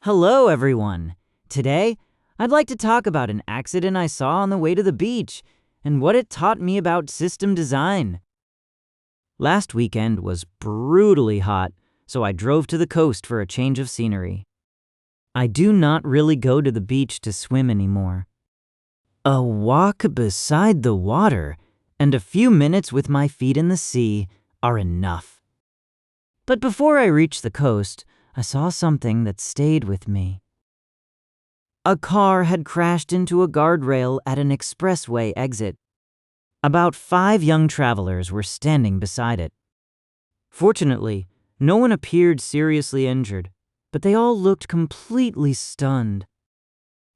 Hello, everyone. Today, I'd like to talk about an accident I saw on the way to the beach and what it taught me about system design. Last weekend was brutally hot, so I drove to the coast for a change of scenery. I do not really go to the beach to swim anymore. A walk beside the water and a few minutes with my feet in the sea are enough. But before I reached the coast, I saw something that stayed with me. A car had crashed into a guardrail at an expressway exit. About 5 young travelers were standing beside it. Fortunately, no one appeared seriously injured, but they all looked completely stunned.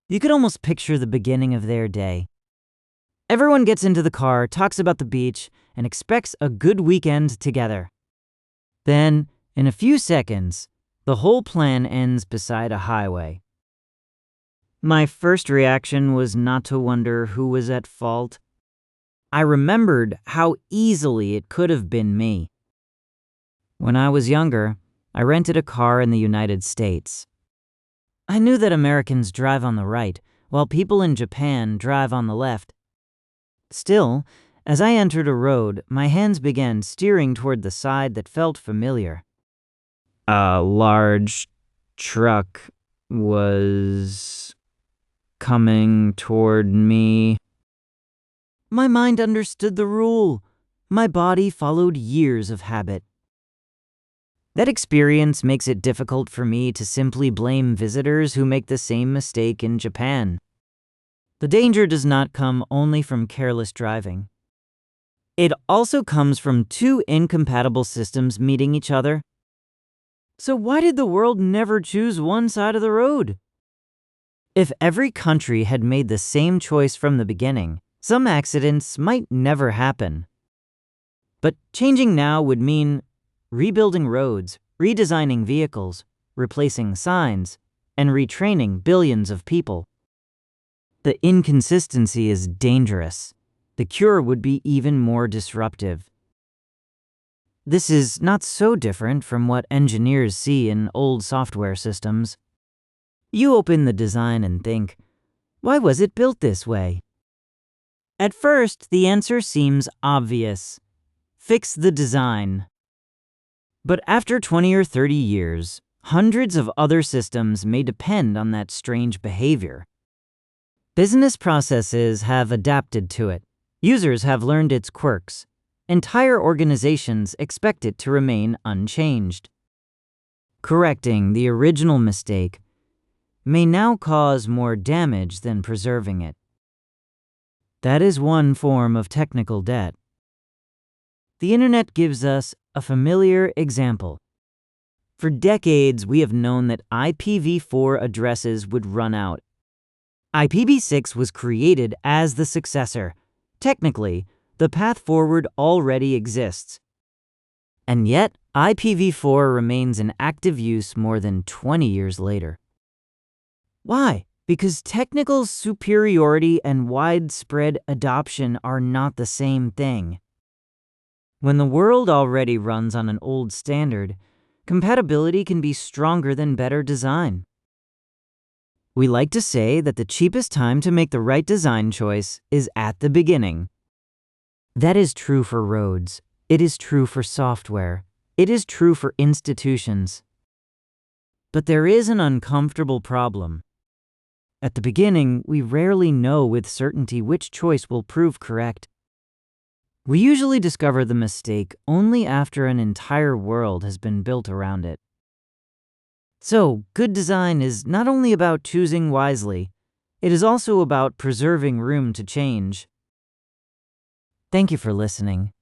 You could almost picture the beginning of their day. Everyone gets into the car, talks about the beach, and expects a good weekend together. Then, in a few seconds, the whole plan ends beside a highway. My first reaction was not to wonder who was at fault. I remembered how easily it could have been me. When I was younger, I rented a car in the United States. I knew that Americans drive on the right, while people in Japan drive on the left. Still, as I entered a road, my hands began steering toward the side that felt familiar. A large truck was coming toward me. My mind understood the rule. My body followed years of habit. That experience makes it difficult for me to simply blame visitors who make the same mistake in Japan. The danger does not come only from careless driving. It also comes from 2 incompatible systems meeting each other. So why did the world never choose one side of the road? If every country had made the same choice from the beginning, some accidents might never happen. But changing now would mean rebuilding roads, redesigning vehicles, replacing signs, and retraining billions of people. The inconsistency is dangerous. The cure would be even more disruptive. This is not so different from what engineers see in old software systems. You open the design and think, why was it built this way? At first, the answer seems obvious. Fix the design. But after 20 or 30 years, hundreds of other systems may depend on that strange behavior. Business processes have adapted to it. Users have learned its quirks. Entire organizations expect it to remain unchanged. Correcting the original mistake may now cause more damage than preserving it. That is one form of technical debt. The internet gives us a familiar example. For decades, we have known that IPv4 addresses would run out. IPv6 was created as the successor. Technically, the path forward already exists. And yet, IPv4 remains in active use more than 20 years later. Why? Because technical superiority and widespread adoption are not the same thing. When the world already runs on an old standard, compatibility can be stronger than better design. We like to say that the cheapest time to make the right design choice is at the beginning. That is true for roads. It is true for software. It is true for institutions. But there is an uncomfortable problem. At the beginning, we rarely know with certainty which choice will prove correct. We usually discover the mistake only after an entire world has been built around it. So, good design is not only about choosing wisely, it is also about preserving room to change. Thank you for listening.